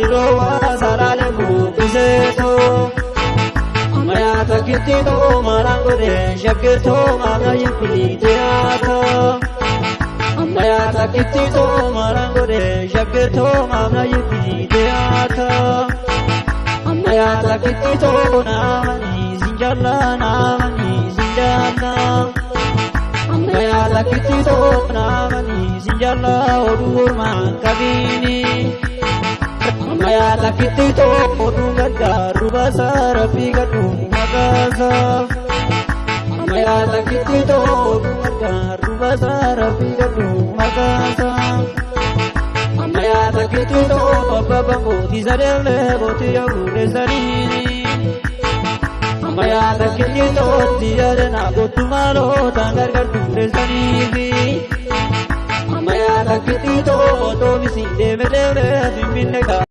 Nirowa sarale bukiseto Amaya takitito marangode shakito mama yipiteato Amaya takitito marangode shakito mama yipiteato Amaya takitito namani zinjala Amaya takitito namani zinjala odurman kabini Amaya takitito odunga rubasa rafiga magasa Amaya takitito odunga rubasa rafiga magasa Amaya takitito baba boti zarele boti yagure zarini Amaya takitito tiarena botumaro tangar gardure zarini Amaya takitito to visinde medere diminega